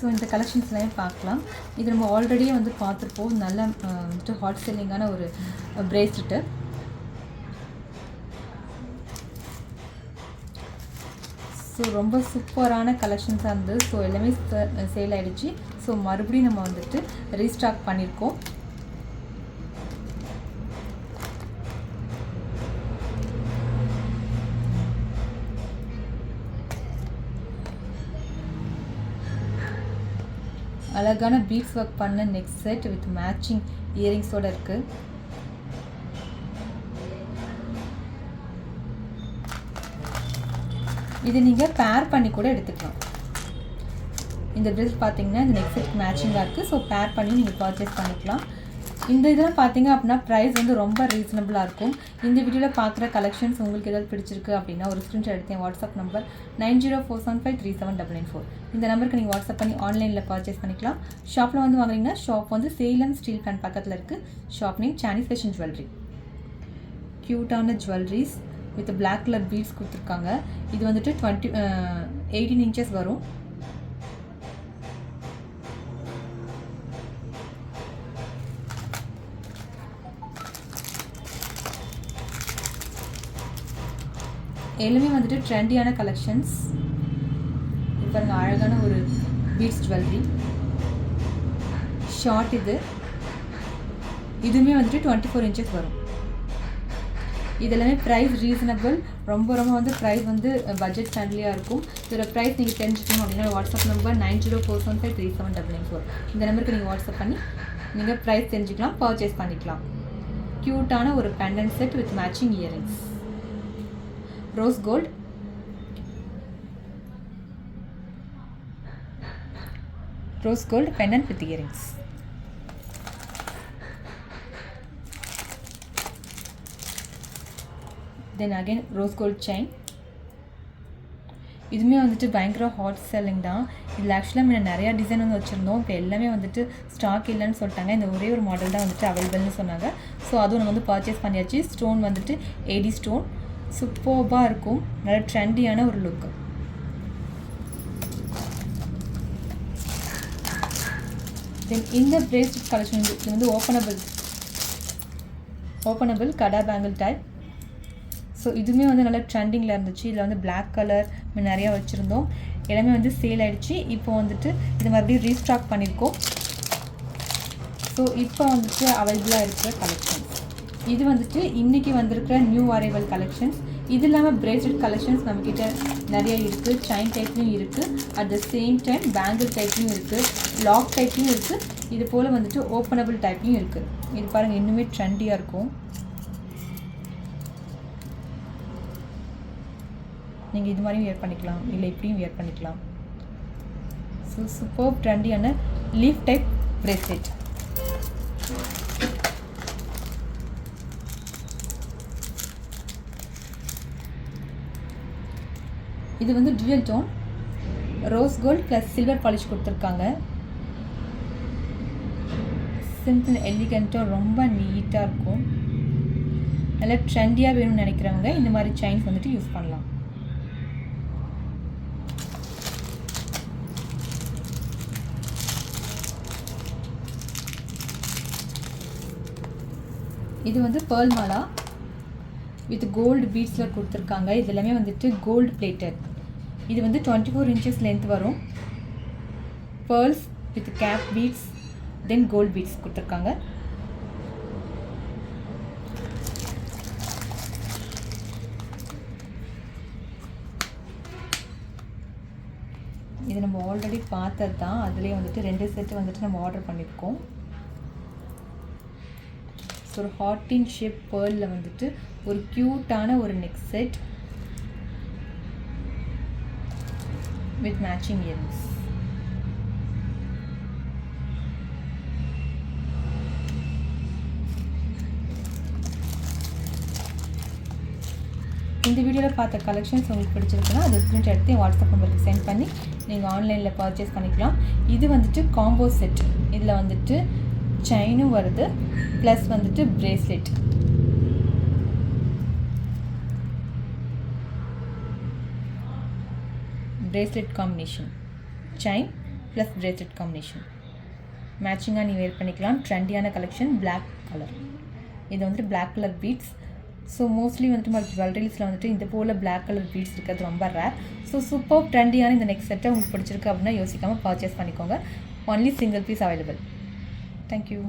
So இந்த கலெக்ஷன்ஸ்லாம் பார்க்கலாம். இது நம்ம ஆல்ரெடியே வந்து பார்த்துருப்போம். நல்ல வந்துட்டு ஹாட் செல்லிங்கான ஒரு பிரேஸ்லெட்டு. ஸோ ரொம்ப சூப்பரான கலெக்ஷன்ஸாக இருந்தது. ஸோ எல்லாமே சேல் ஆகிடுச்சு. ஸோ மறுபடியும் நம்ம வந்துட்டு ரீஸ்டாக் பண்ணியிருக்கோம். அழகான பீட்ஸ் ஒர்க் பண்ண நெக் செட் வித் மேட்சிங் இயரிங்ஸோடு இருக்குது. இது நீங்கள் பேர் பண்ணி கூட எடுத்துக்கலாம். இந்த ட்ரெஸ் பார்த்தீங்கன்னா இந்த நெக் செட் மேட்சிங்காக இருக்குது. ஸோ பேர் பண்ணி நீங்கள் பர்ச்சேஸ் பண்ணிக்கலாம். இந்த இதெல்லாம் பார்த்தீங்க அப்படின்னா ப்ரைஸ் வந்து ரொம்ப ரீசனபிளாக இருக்கும். இந்த வீடியோவில் பார்க்குற கலெக்ஷன்ஸ் உங்களுக்கு ஏதாவது பிடிச்சிருக்கு அப்படின்னா ஒரு ஸ்க்ரீன்ஷாட் எடுத்து என் வாட்ஸ்அப் நம்பர் 9047537994 இந்த நம்பருக்கு நீங்கள் வாட்ஸ்அப் பண்ணி ஆன்லைனில் பர்ச்சேஸ் பண்ணிக்கலாம். ஷாப்பில் வந்து வாங்குறீங்கன்னா ஷாப் வந்து சேலம் ஸ்டீல் பிளான்ட் பக்கத்தில் இருக்குது. ஷாப் நேம் சானிஷ் ஃபேஷன் ஜுவல்லரி. க்யூட்டான jewelleries with black colour beads கொடுத்துருக்காங்க. இது வந்துட்டு 18 இன்ச்சஸ் வரும். எல்லாமே வந்துட்டு ட்ரெண்டியான கலெக்ஷன்ஸ். இப்போ அழகான ஒரு பீட்ஸ் ஜுவல்லரி ஷார்ட். இதுவுமே வந்துட்டு 24 இன்ச்சஸ் வரும். இதெல்லாமே ப்ரைஸ் ரீசனபிள். ரொம்ப வந்து ப்ரைஸ் வந்து பட்ஜெட் ஃப்ரெண்ட்லியாக இருக்கும். இதோட ப்ரைஸ் நீங்கள் தெரிஞ்சுக்கணும் அப்படின்னா வாட்ஸ்அப் நம்பர் 9047537994 இந்த நம்பருக்கு நீங்கள் வாட்ஸ்அப் பண்ணி நீங்கள் ப்ரைஸ் தெரிஞ்சுக்கலாம், பர்ச்சேஸ் பண்ணிக்கலாம். க்யூட்டான ஒரு pendant set with matching earrings. Rose gold pendant with earrings. Then again rose gold chain. இதுவுமே வந்துட்டு பயங்கர ஹாட் செல்லிங் தான். இதில் ஆக்சுவலாக முன்ன நிறையா டிசைன் வந்து வச்சுருந்தோம். இப்போ எல்லாமே வந்துட்டு ஸ்டாக் இல்லைன்னு சொல்லிட்டாங்க. இந்த ஒரே ஒரு மாடல் தான் வந்துட்டு அவைலபிள்னு சொன்னாங்க. ஸோ அதுவும் நம்ம வந்து பர்ச்சேஸ் பண்ணியாச்சு. ஸ்டோன் வந்துட்டு ஏடி ஸ்டோன் சூப்பர்பாக இருக்கும். நல்ல ட்ரெண்டியான ஒரு லுக். தென் இந்த பிரேஸ்லெட் கலெக்ஷன் இது வந்து ஓப்பனபிள் கடா பேங்கிள் டைப். ஸோ இதுவுமே வந்து நல்லா ட்ரெண்டிங்கில் இருந்துச்சு. இதில் வந்து பிளாக் கலர் நிறையா வச்சுருந்தோம். எல்லாமே வந்து சேல் ஆகிடுச்சு. இப்போ வந்துட்டு இது மறுபடியும் ரீஸ்டாக் பண்ணியிருக்கோம். ஸோ இப்போ வந்துட்டு அவைலபிளாக இருக்கிற கலெக்ஷன்ஸ் இது வந்துட்டு இன்றைக்கி வந்திருக்கிற நியூ அரைவல் கலெக்ஷன்ஸ். இது இல்லாமல் பிரேஸ்லெட் கலெக்ஷன்ஸ் நம்மக்கிட்ட நிறைய இருக்குது. செயின் டைப்லையும் இருக்குது. At the same time bangle டைப்லையும் இருக்குது. லாக் டைப்லையும் இருக்குது. இது போல் வந்துட்டு ஓப்பனபிள் டைப்லையும் இருக்குது. இது பாருங்கள் இன்னுமே ட்ரெண்டியாக இருக்கும். நீங்கள் இது மாதிரியும் வியர் பண்ணிக்கலாம், இல்லை இப்படியும் வியர் பண்ணிக்கலாம். ஸோ சூப்பர் ட்ரெண்டியான லீஃப் டைப் பிரேஸ்லெட். இது வந்து dual tone rose gold plus silver polish கொடுத்துருக்காங்க. சிம்பிள் எலிகண்ட்டாக ரொம்ப நீட்டாக இருக்கும். நல்லா ட்ரெண்டியாக வேணும்னு நினைக்கிறவங்க இந்த மாதிரி செயின்ஸ் வந்துட்டு யூஸ் பண்ணலாம். இது வந்து பேர்ல் மாலா வித் கோல்டு பீட்ஸில் கொடுத்துருக்காங்க. இது எல்லாமே வந்துட்டு கோல்டு பிளேட்டட். இது வந்து 24 இன்ச்சஸ் லென்த் வரும். Pearls with cap beads then gold beads கொடுத்துருக்காங்க. இது நம்ம ஆல்ரெடி பார்த்தது தான். அதுலேயே வந்துட்டு 2 செட்டு வந்துட்டு நம்ம ஆர்டர் பண்ணியிருக்கோம். ஸோ ஒரு ஹார்டின் ஷேப் பேர்லில் வந்துட்டு ஒரு க்யூட்டான ஒரு neck set with matching earrings. இந்த வீடியோவில் பார்த்த கலெக்ஷன்ஸ் உங்களுக்கு பிடிச்சிருக்குன்னா அது ஸ்க்ரீன்ஷாட் எடுத்து வாட்ஸ்அப் நம்பருக்கு சென்ட் பண்ணி நீங்கள் ஆன்லைனில் பர்ச்சேஸ் பண்ணிக்கலாம். இது வந்துட்டு காம்போ செட். இதில் வந்துட்டு செயினும் வருது ப்ளஸ் வந்துட்டு bracelet. Bracelet combination chain plus bracelet combination. மேட்சிங்காக நீ வேர் பண்ணிக்கலாம். ட்ரெண்டியான கலெக்ஷன், Black கலர். இது வந்துட்டு Black colour beads. So mostly வந்துட்டு நம்ம ஜுவல்லரிஸில் வந்துட்டு இந்த போல் Black கலர் பீட்ஸ் இருக்கிறது ரொம்ப ரேர். ஸோ சூப்பர் ட்ரெண்டியான இந்த நெக்ஸ்ட் செட்டை உங்களுக்கு பிடிச்சிருக்கு அப்படின்னா யோசிக்காமல் பர்ச்சேஸ் பண்ணிக்கோங்க. Only single piece available. Thank you.